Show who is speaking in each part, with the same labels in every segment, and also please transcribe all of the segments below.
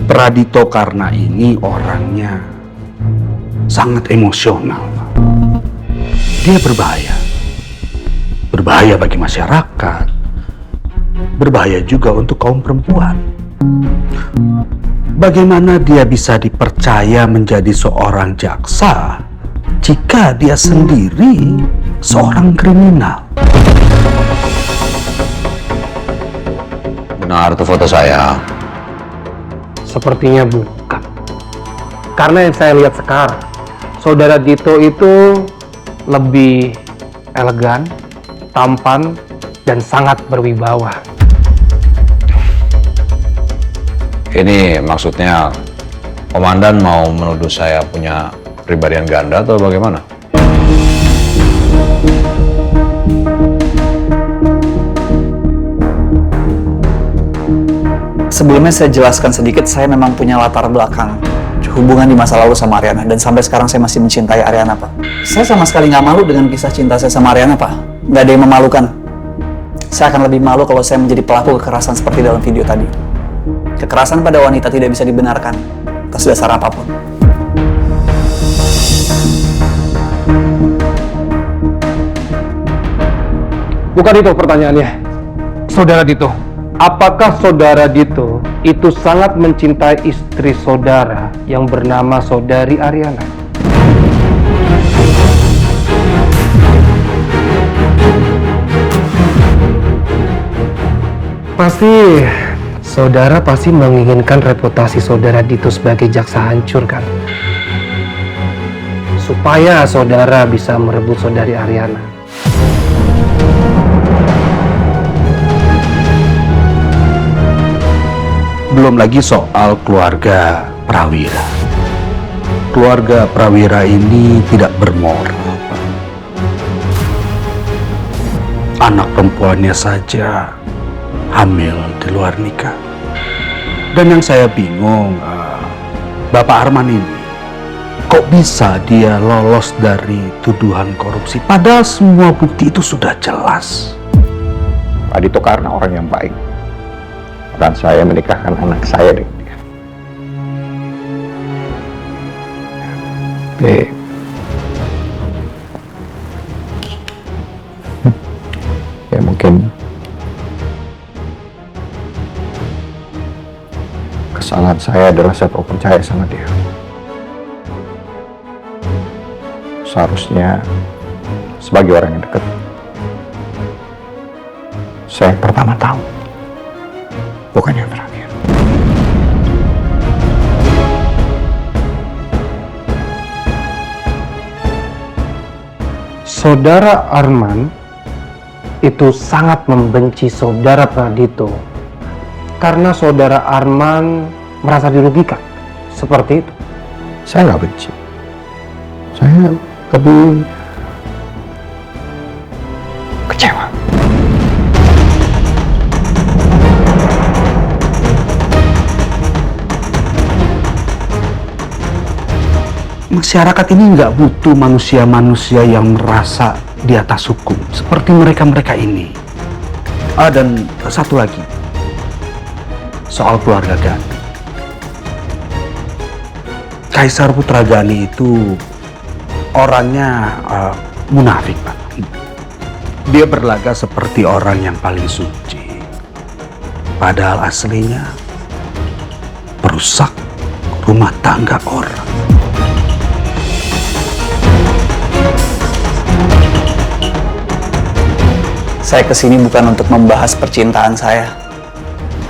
Speaker 1: Pradito karena ini orangnya sangat emosional. Dia berbahaya. Berbahaya bagi masyarakat. Berbahaya juga untuk kaum perempuan. Bagaimana dia bisa dipercaya menjadi seorang jaksa jika dia sendiri seorang kriminal?
Speaker 2: Benar itu foto saya.
Speaker 3: Sepertinya bukan. Karena yang saya lihat sekarang, saudara Dito itu lebih elegan, tampan, dan sangat berwibawa.
Speaker 2: Ini maksudnya komandan mau menuduh saya punya kepribadian ganda atau bagaimana?
Speaker 4: Sebelumnya saya jelaskan sedikit, saya memang punya latar belakang hubungan di masa lalu sama Ariana, dan sampai sekarang saya masih mencintai Ariana, Pak. Saya sama sekali nggak malu dengan kisah cinta saya sama Ariana, Pak. Nggak ada yang memalukan. Saya akan lebih malu kalau saya menjadi pelaku kekerasan seperti dalam video tadi. Kekerasan pada wanita tidak bisa dibenarkan atas dasar apapun.
Speaker 3: Bukan itu pertanyaannya. Saudara Dito, apakah saudara Dito itu sangat mencintai istri saudara yang bernama saudari Ariana? Saudara pasti menginginkan reputasi saudara Dito sebagai jaksa hancur, kan? Supaya saudara bisa merebut saudari Ariana.
Speaker 1: Belum lagi soal keluarga Prawira. Keluarga Prawira ini tidak bermoral, Pak. Anak perempuannya saja hamil di luar nikah. Dan yang saya bingung, Bapak Arman ini, kok bisa dia lolos dari tuduhan korupsi? Padahal semua bukti itu sudah jelas.
Speaker 5: Pak Dito karena orang yang baik. Dan saya menikahkan anak saya dengan dia. Ya mungkin kesalahan saya adalah saya terlalu percaya sama dia. Seharusnya sebagai orang yang dekat, saya yang pertama tahu, bukan yang terakhir.
Speaker 3: Saudara Arman itu sangat membenci saudara Pradito karena saudara Arman merasa dirugikan. Seperti itu.
Speaker 5: Saya nggak benci. Saya lebih kecewa.
Speaker 1: Masyarakat ini nggak butuh manusia-manusia yang merasa di atas hukum seperti mereka-mereka ini. Dan satu lagi, soal keluarga Gani. Kaisar Putra Gani itu orangnya munafik, Pak. Dia berlaga seperti orang yang paling suci, padahal aslinya perusak rumah tangga orang.
Speaker 4: Saya kesini bukan untuk membahas percintaan saya,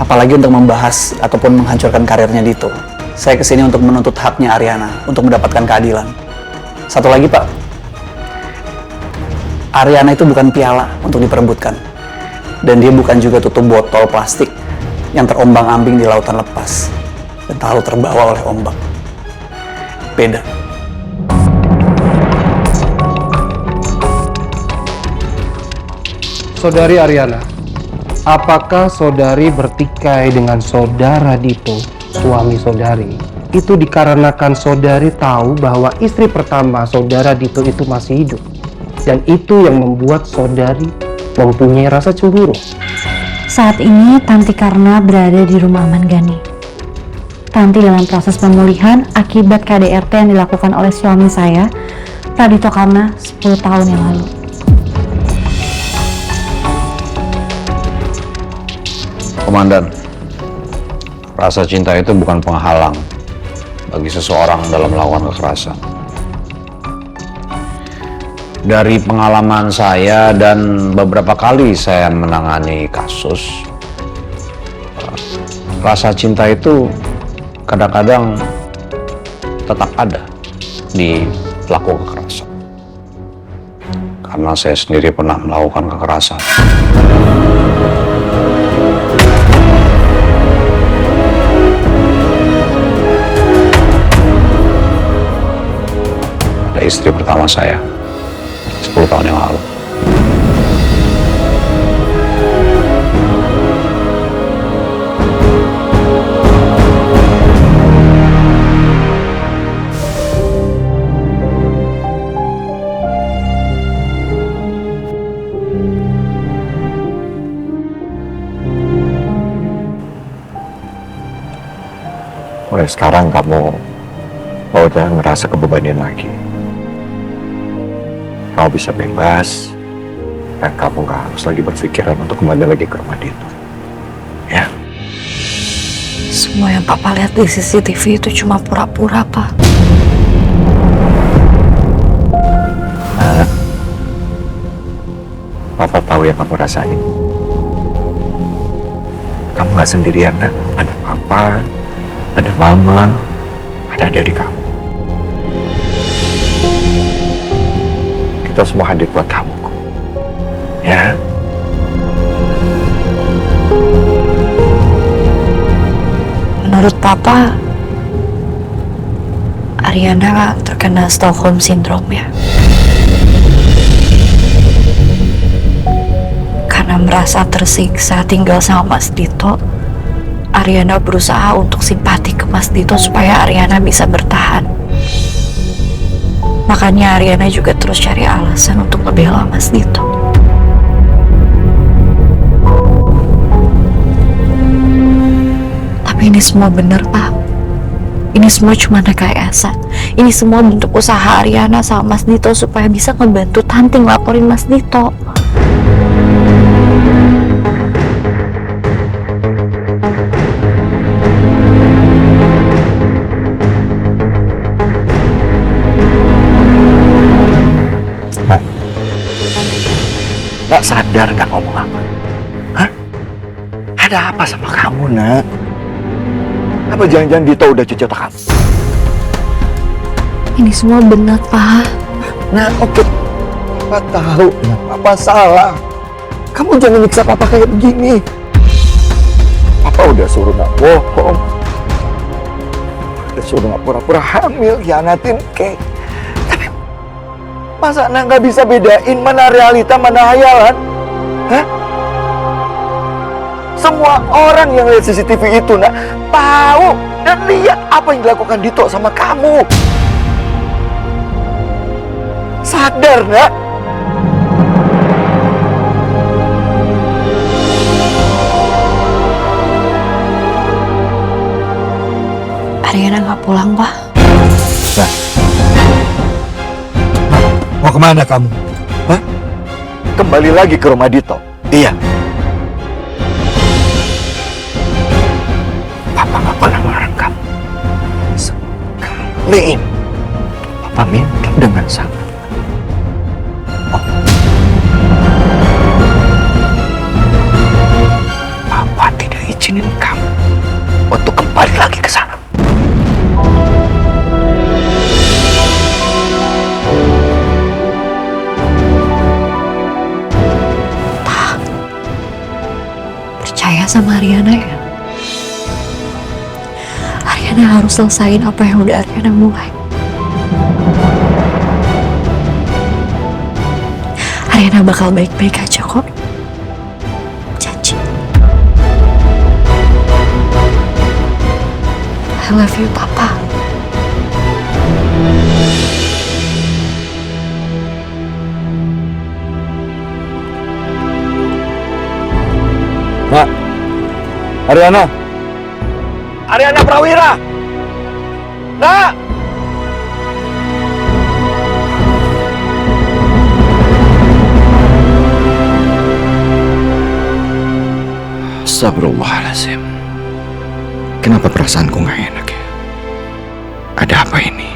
Speaker 4: apalagi untuk membahas ataupun menghancurkan karirnya Dito. Saya kesini untuk menuntut haknya Ariana untuk mendapatkan keadilan. Satu lagi, Pak, Ariana itu bukan piala untuk diperebutkan, dan dia bukan juga tutup botol plastik yang terombang-ambing di lautan lepas dan terlalu terbawa oleh ombak. Beda.
Speaker 3: Saudari Ariana, apakah saudari bertikai dengan saudara Dito, suami saudari, itu dikarenakan saudari tahu bahwa istri pertama saudara Dito itu masih hidup, dan itu yang membuat saudari mempunyai rasa cemburu?
Speaker 6: Saat ini Tanti Karna berada di rumah Aman Gani. Tanti dalam proses pemulihan akibat KDRT yang dilakukan oleh suami saya, Pradito Karna, 10 tahun yang lalu.
Speaker 2: Komandan, rasa cinta itu bukan penghalang bagi seseorang dalam melakukan kekerasan. Dari pengalaman saya dan beberapa kali saya menangani kasus, rasa cinta itu kadang-kadang tetap ada di pelaku kekerasan. Karena saya sendiri pernah melakukan kekerasan. Ada istri pertama saya 10 tahun yang lalu.
Speaker 5: Mulai sekarang kamu udah ngerasa kebebanan lagi. Kamu bisa bebas, dan kamu gak harus lagi berpikiran untuk kembali lagi ke rumah itu. Ya.
Speaker 6: Semua yang Papa lihat di CCTV itu cuma pura-pura, Pak.
Speaker 5: Papa tahu yang kamu rasain. Kamu gak sendirian, nak. Ada Papa, ada Mama, ada adik kamu. Kita semua hadir buat kamu, kok. Ya.
Speaker 6: Menurut Papa, Ariana terkena Stockholm Syndrome ya. Karena merasa tersiksa tinggal sama Mas Dito, Ariana berusaha untuk simpati ke Mas Dito supaya Ariana bisa bertahan. Makanya Ariana juga terus cari alasan untuk ngebela Mas Dito. Tapi ini semua bener, Pak. Ini semua cuma rekayasa. Ini semua bentuk usaha Ariana sama Mas Dito supaya bisa ngebantu Tanti ngelaporin Mas Dito.
Speaker 5: Nggak sadar nggak ngomong apa? Hah? Ada apa sama kamu, nak? Apa jangan-jangan Dito udah cuci otak kamu?
Speaker 6: Ini semua benar, Pak.
Speaker 5: Nah, oke. Papa tahu, Papa salah. Kamu jangan nyiksa Papa kayak begini. Papa udah suruh nggak bohong. Udah suruh nggak pura-pura hamil, hianatin Kay. Tapi masa Nak nggak bisa bedain mana realita, mana hayalan? Hah? Semua orang yang lihat CCTV itu, Nak, tahu dan lihat apa yang dilakukan Dito sama kamu. Sadar, Nak.
Speaker 6: Ariana nggak pulang, Pak.
Speaker 5: Nah, mau kemana kamu? Hah? Kembali lagi ke rumah Dito? Iya. Papa nggak pernah melarang kamu. Sekali ini, Papa minta dengan sangat. Oh. Papa tidak izinin kamu untuk kembali lagi ke sana.
Speaker 6: Percaya sama Ariana ya. Ariana harus selesain apa yang udah Ariana mulai. Ariana bakal baik-baik aja kok. Janji. I love you, Papa.
Speaker 5: Nak, Ariana. Ariana Prawira. Nak! Astagfirullahaladzim. Kenapa perasaanku nggak enak ya? Ada apa ini?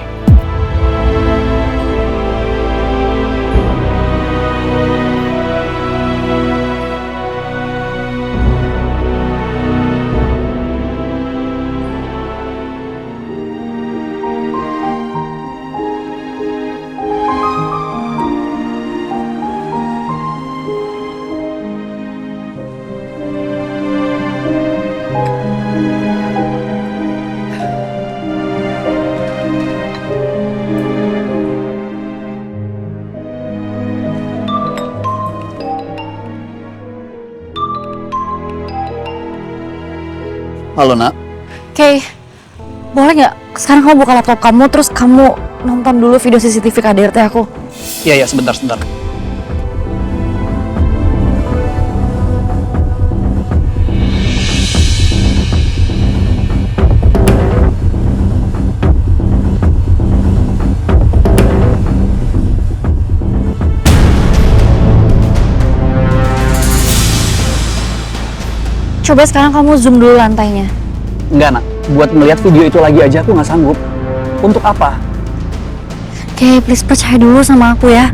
Speaker 4: Halo, Nak.
Speaker 6: Oke, boleh nggak sekarang kamu buka laptop kamu terus kamu nonton dulu video CCTV KDRT aku?
Speaker 4: Iya, sebentar.
Speaker 6: Coba sekarang kamu zoom dulu lantainya.
Speaker 4: Enggak, Nak. Buat melihat video itu lagi aja aku nggak sanggup. Untuk apa?
Speaker 6: Oke, please percaya dulu sama aku ya.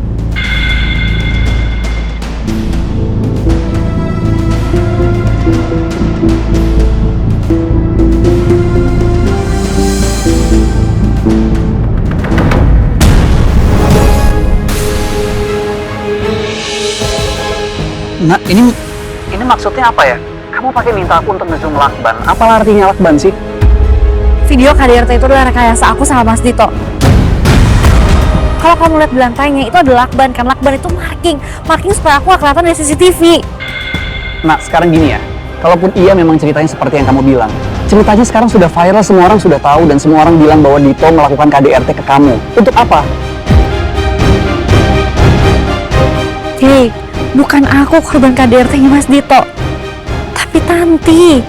Speaker 4: Nak, ini maksudnya apa ya? Kamu pakai minta aku untuk nge-zoom lakban. Apa artinya lakban sih?
Speaker 6: Video KDRT itu adalah rekayasa aku sama Mas Dito. Kalau kamu lihat di lantainya itu ada lakban kan? Lakban itu marking supaya aku gak kelihatan dari CCTV.
Speaker 4: Nah, sekarang gini ya. Kalaupun iya memang ceritanya seperti yang kamu bilang. Ceritanya sekarang sudah viral, semua orang sudah tahu dan semua orang bilang bahwa Dito melakukan KDRT ke kamu. Untuk apa?
Speaker 6: Hei, bukan aku korban KDRT-nya Mas Dito, tapi Tanti.